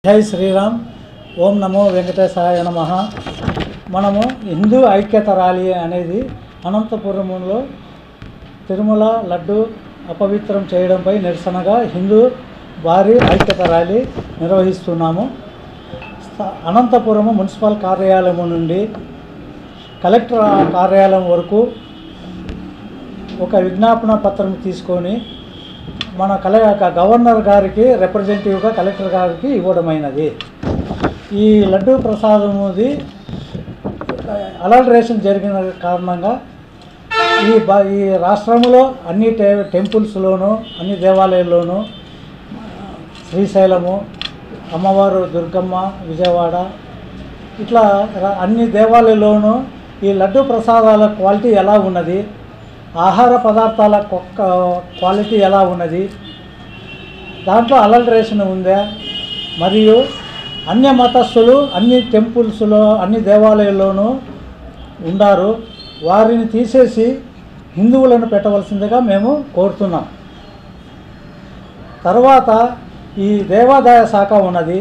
జై శ్రీరామ్. ఓం నమో వెంకటేశాయ నమః. మనము హిందూ ఐక్యత ర్యాలీ అనేది అనంతపురంలో తిరుమల లడ్డు అపవిత్రం చేయడంపై నిరసనగా హిందూ భారీ ఐక్యత ర్యాలీ నిర్వహిస్తున్నాము. అనంతపురం మున్సిపల్ కార్యాలయం నుండి కలెక్టర్ కార్యాలయం వరకు ఒక విజ్ఞాపన పత్రం తీసుకొని మన గవర్నర్ గారికి రిప్రజెంటేటివ్గా కలెక్టర్ గారికి ఇవ్వడమైనది. ఈ లడ్డూ ప్రసాదముది అలల్ట్రేషన్ జరిగిన కారణంగా ఈ రాష్ట్రంలో అన్ని టెంపుల్స్లోనూ అన్ని దేవాలయాల్లోనూ శ్రీశైలము, అమ్మవారు దుర్గమ్మ, విజయవాడ ఇట్లా అన్ని దేవాలయాల్లోనూ ఈ లడ్డూ ప్రసాదాల క్వాలిటీ ఎలా ఉన్నది, ఆహార పదార్థాల క్వాలిటీ ఎలా ఉన్నది, దాంట్లో అలల్ట్రేషన్ ఉందా, మరియు అన్య మతస్థులు అన్ని టెంపుల్స్లో అన్ని దేవాలయాల్లోనూ ఉండారు, వారిని తీసేసి హిందువులను పెట్టవలసిందిగా మేము కోరుతున్నాం. తర్వాత ఈ దేవాదాయ శాఖ ఉన్నది,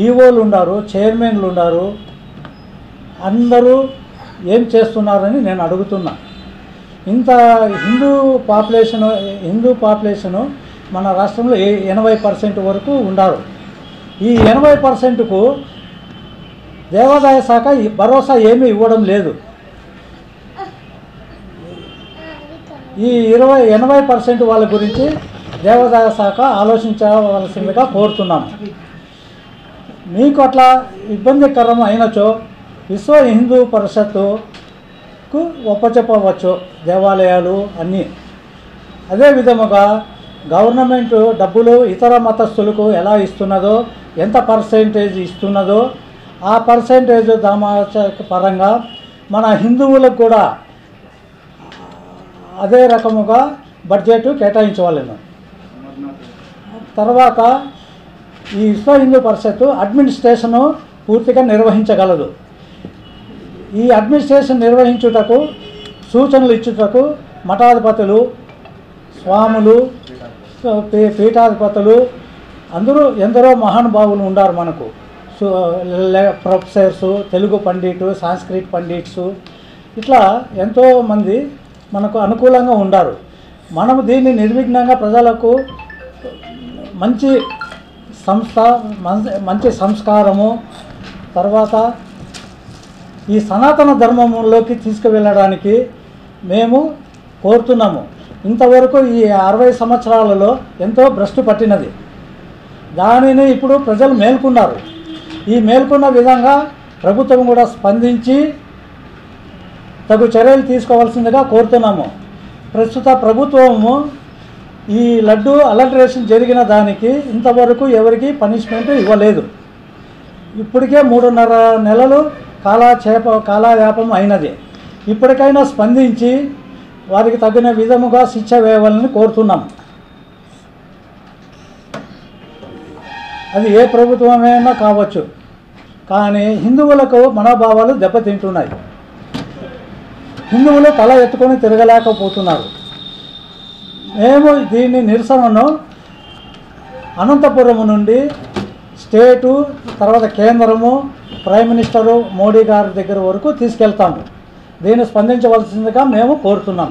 ఈవోలు ఉన్నారు, చైర్మన్లు ఉన్నారు, అందరూ ఏం చేస్తున్నారని నేను అడుగుతున్నా. ఇంత హిందూ పాపులేషను మన రాష్ట్రంలో 80% వరకు ఉన్నారు. ఈ 80%కు దేవాదాయ శాఖ భరోసా ఏమీ ఇవ్వడం లేదు. ఈ 80% వాళ్ళ గురించి దేవాదాయ శాఖ ఆలోచించవలసిందిగా కోరుతున్నాము. మీకు అట్లా ఇబ్బందికరం అయినచో విశ్వ హిందూ పరిషత్తుకు ఒప్పచెప్పవచ్చు దేవాలయాలు అన్నీ. అదే విధముగా గవర్నమెంట్ డబ్బులు ఇతర మతస్థులకు ఎలా ఇస్తున్నదో, ఎంత పర్సెంటేజ్ ఇస్తున్నదో ఆ పర్సెంటేజ్ పరంగా మన హిందువులకు కూడా అదే రకముగా బడ్జెట్ కేటాయించవలెను. తర్వాత ఈ విశ్వ హిందూ పరిషత్తు అడ్మినిస్ట్రేషను పూర్తిగా నిర్వహించగలదు. ఈ అడ్మినిస్ట్రేషన్ నిర్వహించుటకు సూచనలు ఇచ్చుటకు మఠాధిపతులు, స్వాములు, పీఠాధిపతులు అందరూ ఎందరో మహానుభావులు ఉన్నారు మనకు. Professors, Telugu pundits, Sanskrit pundits ఇట్లా ఎంతోమంది మనకు అనుకూలంగా ఉన్నారు. మనము దీన్ని నిర్విఘ్నంగా ప్రజలకు మంచి మంచి సంస్కారము, తర్వాత ఈ సనాతన ధర్మంలోకి తీసుకువెళ్ళడానికి మేము కోరుతున్నాము. ఇంతవరకు ఈ 60 సంవత్సరాలలో ఎంతో భ్రష్టు పట్టినది. దానిని ఇప్పుడు ప్రజలు మేల్కొన్నారు. ఈ మేల్కొన్న విధంగా ప్రభుత్వం కూడా స్పందించి తగు చర్యలు తీసుకోవాల్సిందిగా కోరుతున్నాము. ప్రస్తుత ప్రభుత్వము ఈ లడ్డు అలల్ట్రేషన్ జరిగిన దానికి ఇంతవరకు ఎవరికి పనిష్మెంట్ ఇవ్వలేదు. ఇప్పటికే 3.5 నెలలు కాలయాపం అయినది. ఇప్పటికైనా స్పందించి వారికి తగిన విధముగా శిక్ష వేయాలని కోరుతున్నాం. అది ఏ ప్రభుత్వమైనా కావచ్చు, కానీ హిందువులకు మనోభావాలు దెబ్బతింటున్నాయి. హిందువులు తల ఎత్తుకొని తిరగలేకపోతున్నారు. మేము దీన్ని నిరసనను అనంతపురం నుండి స్టేటు, తర్వాత కేంద్రము, ప్రైమ్ మినిస్టరు మోడీ గారి దగ్గర వరకు తీసుకెళ్తాము. దీన్ని స్పందించవలసిందిగా మేము కోరుతున్నాం.